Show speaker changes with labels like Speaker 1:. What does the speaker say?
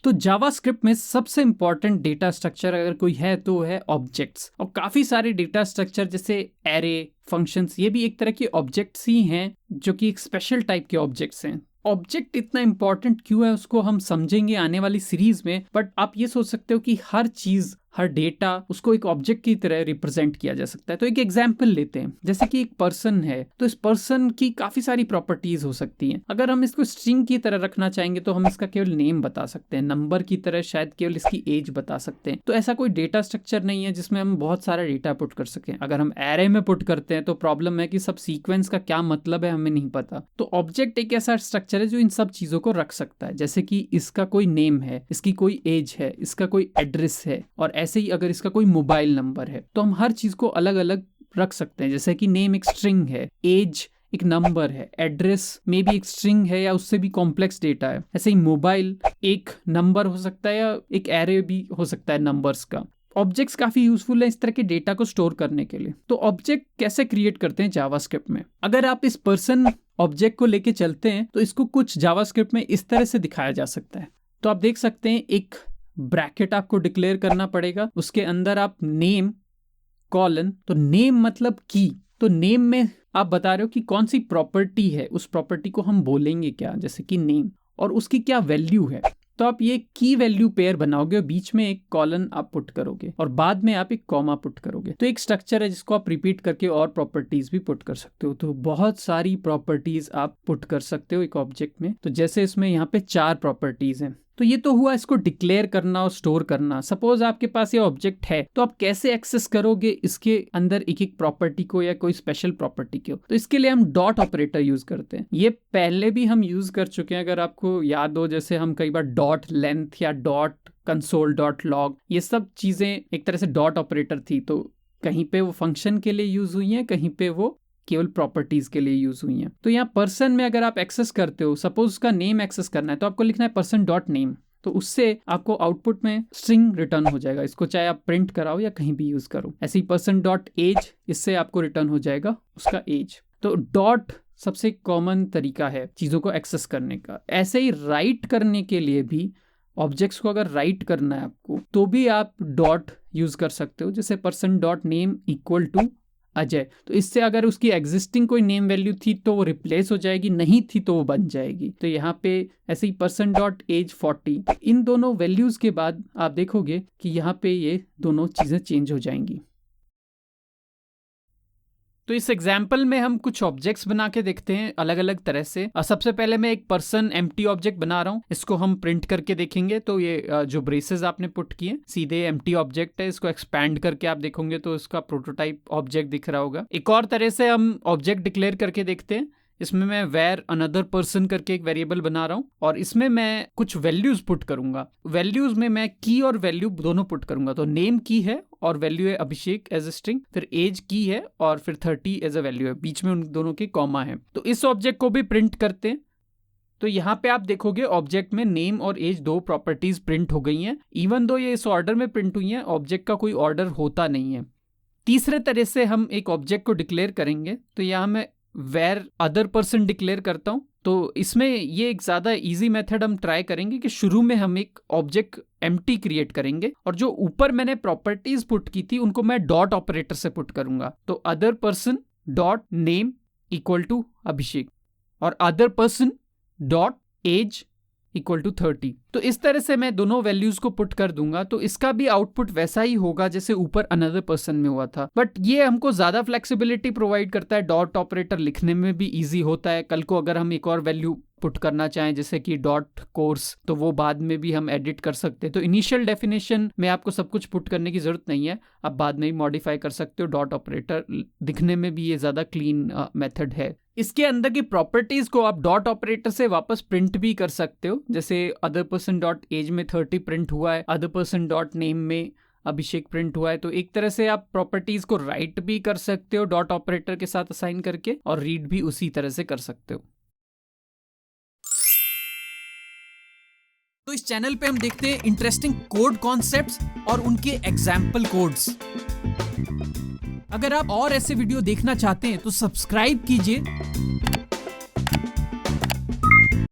Speaker 1: तो जावास्क्रिप्ट में सबसे इंपॉर्टेंट डेटा स्ट्रक्चर अगर कोई है तो है ऑब्जेक्ट्स। और काफी सारे डेटा स्ट्रक्चर जैसे एरे, फंक्शंस, ये भी एक तरह के ऑब्जेक्ट्स ही हैं जो कि एक स्पेशल टाइप के ऑब्जेक्ट्स हैं। ऑब्जेक्ट इतना इंपॉर्टेंट क्यों है उसको हम समझेंगे आने वाली सीरीज में, बट आप ये सोच सकते हो कि हर चीज, हर डेटा, उसको एक ऑब्जेक्ट की तरह रिप्रेजेंट किया जा सकता है। तो एक एग्जांपल लेते हैं, जैसे कि एक पर्सन है, तो इस पर्सन की काफी सारी प्रॉपर्टीज हो सकती हैं। अगर हम इसको स्ट्रिंग की तरह रखना चाहेंगे तो हम इसका केवल नेम बता सकते हैं, नंबर की तरह शायद केवल इसकी एज बता सकते हैं। तो ऐसा कोई डेटा स्ट्रक्चर नहीं है जिसमें हम बहुत सारा डेटा पुट कर सकें। अगर हम एरे में पुट करते हैं तो प्रॉब्लम है कि सब सीक्वेंस का क्या मतलब है हमें नहीं पता। तो ऑब्जेक्ट एक ऐसा स्ट्रक्चर है जो इन सब चीजों को रख सकता है, जैसे कि इसका कोई नेम है, इसकी कोई एज है, इसका कोई एड्रेस है, और ऐसे ही अगर इसका कोई मोबाइल नंबर है तो हम हर चीज को अलग अलग रख सकते हैं। जैसे कि नेम एक स्ट्रिंग है, एज एक नंबर है, एड्रेस में भी एक स्ट्रिंग है या उससे भी कॉम्प्लेक्स डेटा है। ऐसे ही मोबाइल एक नंबर हो सकता है या एक एरे भी हो सकता है नंबर्स का। ऑब्जेक्ट्स काफी यूजफुल है इस तरह के डेटा को स्टोर करने के लिए। तो ऑब्जेक्ट कैसे क्रिएट करते हैं जावास्क्रिप्ट में? अगर आप इस पर्सन ऑब्जेक्ट को लेके चलते हैं तो इसको कुछ जावास्क्रिप्ट में इस तरह से दिखाया जा सकता है। तो आप देख सकते हैं एक ब्रैकेट आपको डिक्लेयर करना पड़ेगा, उसके अंदर आप नेम कॉलन, तो नेम मतलब की, तो नेम में आप बता रहे हो कि कौन सी प्रॉपर्टी है, उस प्रॉपर्टी को हम बोलेंगे क्या, जैसे कि नेम, और उसकी क्या वैल्यू है। तो आप ये की वैल्यू पेयर बनाओगे और बीच में एक कॉलन आप पुट करोगे और बाद में आप एक कॉमा पुट करोगे। तो एक स्ट्रक्चर है जिसको आप रिपीट करके और प्रॉपर्टीज भी पुट कर सकते हो। तो बहुत सारी प्रॉपर्टीज आप पुट कर सकते हो एक ऑब्जेक्ट में। तो जैसे इसमें यहाँ पे 4 प्रॉपर्टीज हैं। तो ये तो हुआ इसको डिक्लेयर करना और स्टोर करना। सपोज आपके पास ये ऑब्जेक्ट है तो आप कैसे एक्सेस करोगे इसके अंदर एक एक प्रॉपर्टी को या कोई स्पेशल प्रॉपर्टी को? तो इसके लिए हम डॉट ऑपरेटर यूज करते हैं। ये पहले भी हम यूज कर चुके हैं, अगर आपको याद हो। जैसे हम कई बार डॉट लेंथ या डॉट कंसोल डॉट लॉग, ये सब चीजें एक तरह से डॉट ऑपरेटर थी। तो कहीं पे वो फंक्शन के लिए यूज हुई है, कहीं पे वो केवल प्रॉपर्टीज के लिए यूज हुई हैं। तो यहाँ पर्सन में अगर आप एक्सेस करते हो, सपोज उसका नेम एक्सेस करना है, तो आपको लिखना है पर्सन डॉट नेम। तो उससे आपको आउटपुट में स्ट्रिंग रिटर्न हो जाएगा। इसको चाहे आप प्रिंट कराओ या कहीं भी यूज करो। ऐसे ही पर्सन डॉट एज, इससे आपको रिटर्न हो जाएगा उसका एज। तो डॉट सबसे कॉमन तरीका है चीजों को एक्सेस करने का। ऐसे ही राइट करने के लिए भी, ऑब्जेक्ट्स को अगर राइट करना है आपको, तो भी आप डॉट यूज कर सकते हो। जैसे person dot name equal to Ajay, तो इससे अगर उसकी एग्जिस्टिंग कोई नेम वैल्यू थी तो वो रिप्लेस हो जाएगी, नहीं थी तो वो बन जाएगी। तो यहाँ पे ऐसे ही पर्सन डॉट एज 40, इन दोनों वैल्यूज के बाद आप देखोगे कि यहाँ पे ये दोनों चीजें चेंज हो जाएंगी। तो इस एग्जाम्पल में हम कुछ ऑब्जेक्ट्स बना के देखते हैं अलग अलग तरह से। सबसे पहले मैं एक पर्सन एम्प्टी ऑब्जेक्ट बना रहा हूँ, इसको हम प्रिंट करके देखेंगे। तो ये जो ब्रेसेस आपने पुट किए सीधे एम्प्टी ऑब्जेक्ट है। इसको एक्सपैंड करके आप देखोगे तो इसका प्रोटोटाइप ऑब्जेक्ट दिख रहा होगा। एक और तरह से हम ऑब्जेक्ट डिक्लेयर करके देखते हैं। इसमें मैं वेयर अनदर पर्सन करके एक वेरिएबल बना रहा हूँ और इसमें मैं कुछ वैल्यूज पुट करूंगा। वैल्यूज में मैं की और वैल्यू दोनों पुट करूंगा। तो नेम की है और वैल्यू है अभिषेक एज ए स्ट्रिंग, फिर एज की है और फिर 30 एज ए वैल्यू है, बीच में उन दोनों के कॉमा है। तो इस ऑब्जेक्ट को भी प्रिंट करते हैं। तो यहाँ पे आप देखोगे ऑब्जेक्ट में नेम और एज 2 प्रॉपर्टीज प्रिंट हो गई हैं। इवन दो ये इस ऑर्डर में प्रिंट हुई हैं, ऑब्जेक्ट का कोई ऑर्डर होता नहीं है। तीसरे तरह से हम एक ऑब्जेक्ट को डिक्लेयर करेंगे। तो यहाँ मैं वेर अदर पर्सन डिक्लेयर करता हूं। तो इसमें ये एक ज्यादा इजी मेथड हम ट्राई करेंगे कि शुरू में हम एक ऑब्जेक्ट एम्प्टी क्रिएट करेंगे और जो ऊपर मैंने प्रॉपर्टीज पुट की थी उनको मैं डॉट ऑपरेटर से पुट करूंगा। तो other person dot name equal to Abhishek और other person dot age equal to 30। तो इस तरह से मैं दोनों वैल्यूज को पुट कर दूंगा। तो इसका भी आउटपुट वैसा ही होगा जैसे ऊपर अनदर पर्सन में हुआ था, बट ये हमको ज्यादा फ्लेक्सिबिलिटी प्रोवाइड करता है। डॉट ऑपरेटर लिखने में भी इजी होता है। कल को अगर हम एक और वैल्यू पुट करना चाहें जैसे कि डॉट कोर्स, तो वो बाद में भी हम एडिट कर सकते हैं। तो इनिशियल डेफिनेशन में आपको सब कुछ पुट करने की जरूरत नहीं है, आप बाद में ही मॉडिफाई कर सकते हो। डॉट ऑपरेटर दिखने में भी ये ज्यादा क्लीन मेथड है। इसके अंदर की प्रॉपर्टीज को आप डॉट ऑपरेटर से वापस प्रिंट भी कर सकते हो। जैसे अदर पर्सन डॉट एज में 30 प्रिंट हुआ है, अदर पर्सन डॉट नेम में अभिषेक प्रिंट हुआ है। तो एक तरह से आप प्रॉपर्टीज को राइट भी कर सकते हो डॉट ऑपरेटर के साथ असाइन करके, और रीड भी उसी तरह से कर सकते हो। तो इस चैनल पे हम देखते हैं इंटरेस्टिंग कोड कॉन्सेप्ट्स और उनके एग्जाम्पल कोड्स। अगर आप और ऐसे वीडियो देखना चाहते हैं तो सब्सक्राइब कीजिए